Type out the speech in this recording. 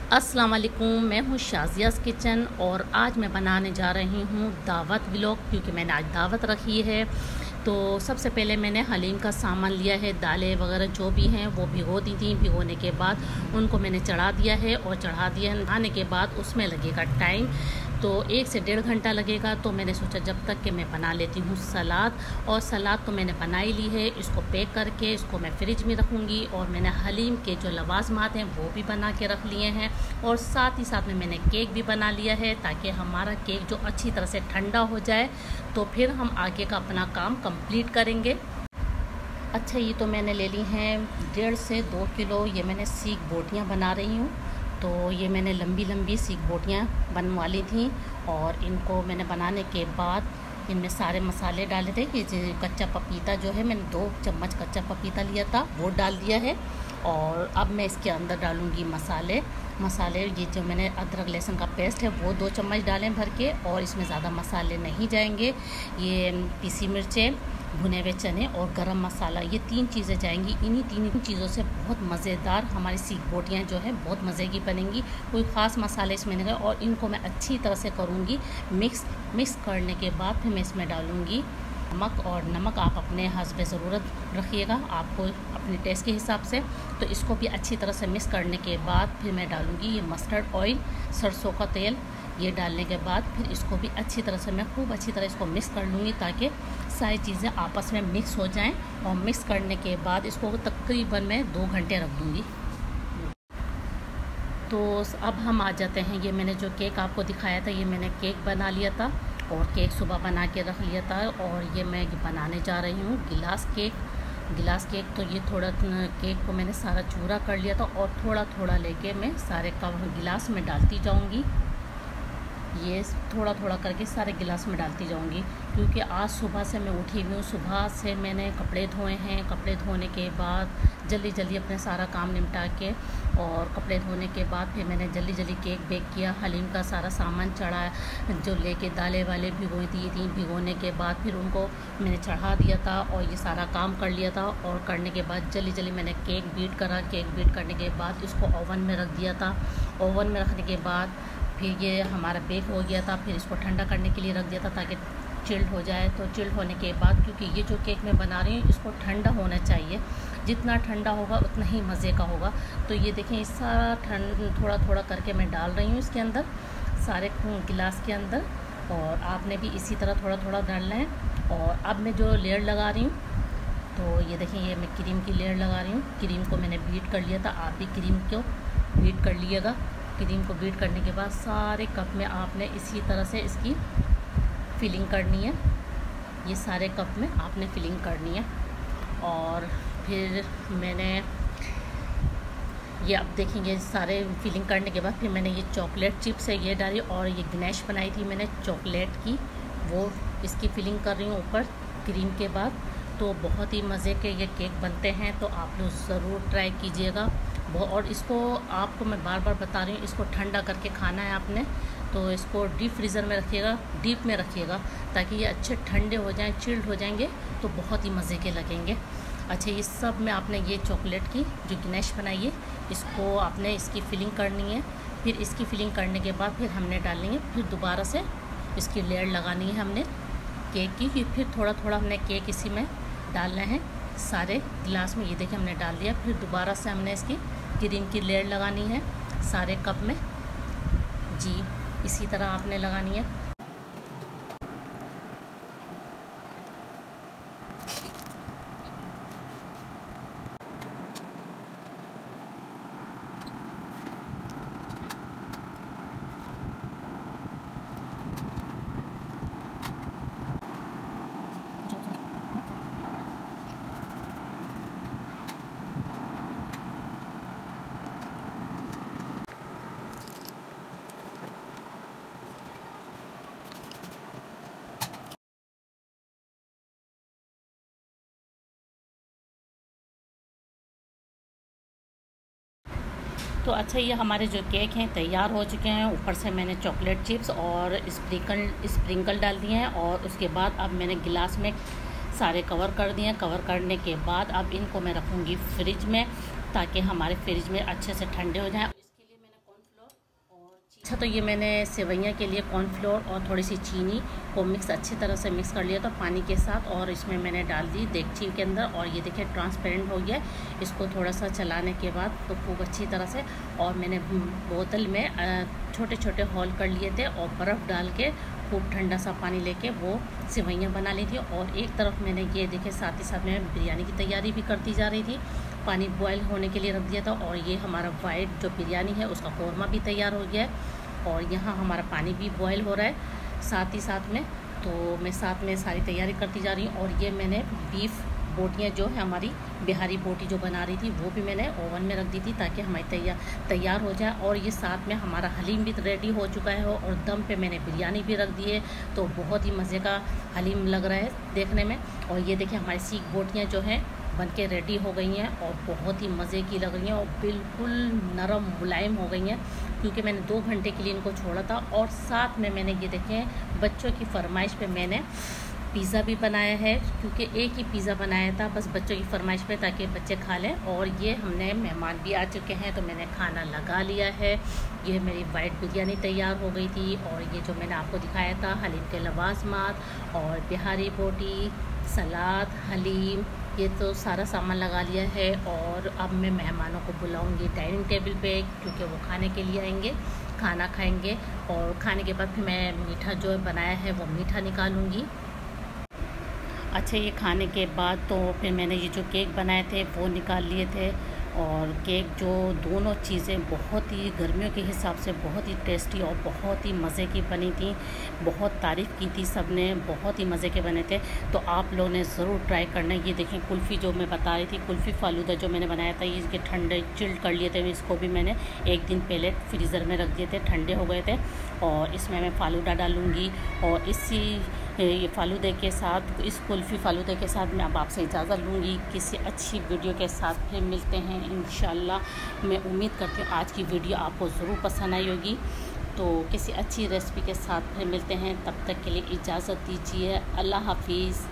अस्सलाम वालेकुम, मैं हूँ शाज़ियाज़ किचन और आज मैं बनाने जा रही हूँ दावत व्लॉग, क्योंकि मैंने आज दावत रखी है। तो सबसे पहले मैंने हलीम का सामान लिया है, दालें वगैरह जो भी हैं वो भिगो दी थी। भिगोने के बाद उनको मैंने चढ़ा दिया है और चढ़ा दिया है नहाने के बाद उसमें लगेगा टाइम, तो 1 से 1.5 घंटा लगेगा। तो मैंने सोचा जब तक कि मैं बना लेती हूँ सलाद, और सलाद तो मैंने बना ही ली है। इसको पैक करके इसको मैं फ्रिज में रखूँगी, और मैंने हलीम के जो लवाज़मात हैं वो भी बना के रख लिए हैं, और साथ ही साथ में मैंने केक भी बना लिया है, ताकि हमारा केक जो अच्छी तरह से ठंडा हो जाए तो फिर हम आगे का अपना काम कंप्लीट करेंगे। अच्छा, ये तो मैंने ले ली हैं 1.5 से 2 किलो ये मैंने सीख बोटियाँ बना रही हूँ। तो ये मैंने लंबी लंबी सीख बोटियाँ बनवा ली थी, और इनको मैंने बनाने के बाद इनमें सारे मसाले डाले थे। कि कच्चा पपीता जो है, मैंने 2 चम्मच कच्चा पपीता लिया था, वो डाल दिया है। और अब मैं इसके अंदर डालूँगी मसाले। ये जो मैंने अदरक लहसुन का पेस्ट है वो 2 चम्मच डालें भर के, और इसमें ज़्यादा मसाले नहीं जाएंगे। ये पिसी मिर्चें, भुने हुए चने और गरम मसाला, ये 3 चीज़ें जाएंगी। इन्हीं 3 चीज़ों से बहुत मज़ेदार हमारी सीख बोटियाँ जो है बहुत मज़े की बनेंगी। कोई ख़ास मसाले इसमें नहीं है, और इनको मैं अच्छी तरह से करूँगी मिक्स करने के बाद फिर मैं इसमें डालूँगी नमक। और नमक आप अपने हस्ब ज़रूरत रखिएगा, आपको अपने टेस्ट के हिसाब से। तो इसको भी अच्छी तरह से मिक्स करने के बाद फिर मैं डालूँगी ये मस्टर्ड ऑयल, सरसों का तेल। ये डालने के बाद फिर इसको भी अच्छी तरह से मैं खूब अच्छी तरह इसको मिक्स कर लूँगी, ताकि सारी चीज़ें आपस में मिक्स हो जाएं। और मिक्स करने के बाद इसको तकरीबन मैं 2 घंटे रख दूँगी। तो अब हम आ जाते हैं, ये मैंने जो केक आपको दिखाया था, ये मैंने केक बना लिया था, और केक सुबह बना के रख लिया था। और ये मैं बनाने जा रही हूँ गिलास केक। तो ये थोड़ा केक को मैंने सारा चूरा कर लिया था, और थोड़ा थोड़ा लेके मैं सारे कप गिलास में डालती जाऊँगी। ये थोड़ा थोड़ा करके सारे गिलास में डालती जाऊंगी, क्योंकि आज सुबह से मैं उठी हुई हूँ। सुबह से मैंने कपड़े धोए हैं। कपड़े धोने के बाद जल्दी अपने सारा काम निपटा के, और कपड़े धोने के बाद फिर मैंने जल्दी केक बेक किया। हलीम का सारा सामान चढ़ाया, जो लेके दालें वाले भिगोई थी। भिगोने के बाद फिर उनको मैंने चढ़ा दिया था, और ये सारा काम कर लिया था। और करने के बाद जल्दी मैंने केक बीट करा। केक बीट करने के बाद इसको ओवन में रख दिया था। ओवन में रखने के बाद फिर ये हमारा बेक हो गया था। फिर इसको ठंडा करने के लिए रख दिया था, ताकि चिल्ड हो जाए। तो चिल्ड होने के बाद, क्योंकि ये जो केक मैं बना रही हूँ इसको ठंडा होना चाहिए, जितना ठंडा होगा उतना ही मज़े का होगा। तो ये देखें, इस सारा थोड़ा थोड़ा करके मैं डाल रही हूँ इसके अंदर, सारे गिलास के अंदर। और आपने भी इसी तरह थोड़ा थोड़ा डालना है। और अब मैं जो लेयर लगा रही हूँ, तो ये देखें, ये मैं क्रीम की लेयर लगा रही हूँ। क्रीम को मैंने बीट कर लिया था, आप भी क्रीम को बीट कर लीजिएगा। क्रीम को बीट करने के बाद सारे कप में आपने इसी तरह से इसकी फिलिंग करनी है। ये सारे कप में आपने फिलिंग करनी है। और फिर मैंने ये, अब देखेंगे, सारे फिलिंग करने के बाद फिर मैंने ये चॉकलेट चिप्स है ये डाली, और ये गनेश बनाई थी मैंने चॉकलेट की, वो इसकी फिलिंग कर रही हूँ ऊपर क्रीम के बाद। तो बहुत ही मज़े के ये केक बनते हैं, तो आप लोग ज़रूर ट्राई कीजिएगा। और इसको आपको मैं बार बार बता रही हूँ, इसको ठंडा करके खाना है आपने। तो इसको डीप फ्रीज़र में रखिएगा, डीप में रखिएगा, ताकि ये अच्छे ठंडे हो जाएं, चिल्ड हो जाएंगे, तो बहुत ही मज़े के लगेंगे। अच्छा, ये सब में आपने ये चॉकलेट की जो गनेश बनाई है, इसको आपने इसकी फिलिंग करनी है। फिर इसकी फिलिंग करने के बाद फिर हमने डालनी है, फिर दोबारा से इसकी लेयर लगानी है हमने केक की। फिर थोड़ा थोड़ा हमने केक इसी में डालना है सारे गिलास में। ये देखिए, हमने डाल दिया। फिर दोबारा से हमने इसकी क्रीम की लेयर लगानी है सारे कप में जी, इसी तरह आपने लगानी है। तो अच्छा, ये हमारे जो केक हैं तैयार हो चुके हैं। ऊपर से मैंने चॉकलेट चिप्स और स्प्रिंकल डाल दिए हैं, और उसके बाद अब मैंने गिलास में सारे कवर कर दिए हैं। कवर करने के बाद अब इनको मैं रखूँगी फ्रिज में, ताकि हमारे फ्रिज में अच्छे से ठंडे हो जाएं। इसके लिए मैंने अच्छा, तो ये मैंने सेवइयाँ के लिए कॉर्नफ्लोर और थोड़ी सी चीनी को अच्छी तरह से मिक्स कर लिया था पानी के साथ, और इसमें मैंने डाल दी देगची के अंदर, और ये देखिए ट्रांसपेरेंट हो गया। इसको थोड़ा सा चलाने के बाद तो खूब अच्छी तरह से, और मैंने बोतल में छोटे छोटे होल कर लिए थे और बर्फ़ डाल के खूब ठंडा सा पानी लेके वो सेवइयाँ बना ली थी। और एक तरफ मैंने ये देखिए साथ ही साथ में बिरयानी की तैयारी भी करती जा रही थी। पानी बॉयल होने के लिए रख दिया था, और ये हमारा वाइट जो बिरयानी है उसका कौरमा भी तैयार हो गया है, और यहाँ हमारा पानी भी बॉयल हो रहा है साथ ही साथ में। तो मैं साथ में सारी तैयारी करती जा रही हूँ। और ये मैंने बीफ बोटियाँ जो है हमारी बिहारी बोटी जो बना रही थी वो भी मैंने ओवन में रख दी थी ताकि हमारी तैयार हो जाए। और ये साथ में हमारा हलीम भी रेडी हो चुका है, और दम पे मैंने बिरयानी भी रख दी है। तो बहुत ही मज़े का हलीम लग रहा है देखने में। और ये देखिए हमारी सीख बोटियाँ जो हैं बन के रेडी हो गई हैं, और बहुत ही मज़े की लग रही हैं, और बिल्कुल नरम मुलायम हो गई हैं, क्योंकि मैंने 2 घंटे के लिए इनको छोड़ा था। और साथ में मैंने ये देखें बच्चों की फरमाइश पे मैंने पिज़्ज़ा भी बनाया है, क्योंकि एक ही पिज़्ज़ा बनाया था बस बच्चों की फरमाइश पे ताकि बच्चे खा लें। और ये हमने मेहमान भी आ चुके हैं तो मैंने खाना लगा लिया है। ये मेरी वाइट बिरयानी तैयार हो गई थी, और ये जो मैंने आपको दिखाया था हलीम के लवाजमात और बिहारी बोटी, सलाद, हलीम, ये तो सारा सामान लगा लिया है। और अब मैं मेहमानों को बुलाऊंगी डाइनिंग टेबल पे, क्योंकि वो खाने के लिए आएंगे, खाना खाएंगे। और खाने के बाद फिर मैं मीठा जो बनाया है वो मीठा निकालूंगी। अच्छा, ये खाने के बाद तो फिर मैंने ये जो केक बनाए थे वो निकाल लिए थे। और केक जो दोनों चीज़ें बहुत ही गर्मियों के हिसाब से बहुत ही टेस्टी और बहुत ही मज़े की बनी थी। बहुत तारीफ़ की थी सब ने, बहुत ही मज़े के बने थे। तो आप लोगों ने ज़रूर ट्राई करना। ये देखें कुल्फ़ी जो मैं बता रही थी, कुल्फ़ी फ़ालूदा जो मैंने बनाया था, ये इसके ठंडे चिल्ड कर लिए थे। इसको भी मैंने एक दिन पहले फ्रीज़र में रख दिए थे, ठंडे हो गए थे। और इसमें मैं फ़ालूदा डालूँगी, और इसी ये फ़ालूदे के साथ, इस कुल्फ़ी फ़ालूदे के साथ मैं अब आपसे इजाज़त लूँगी। किसी अच्छी वीडियो के साथ फिर मिलते हैं इंशाल्लाह। मैं उम्मीद करती हूँ आज की वीडियो आपको ज़रूर पसंद आई होगी। तो किसी अच्छी रेसिपी के साथ फिर मिलते हैं, तब तक के लिए इजाज़त दीजिए। अल्लाह हाफिज़।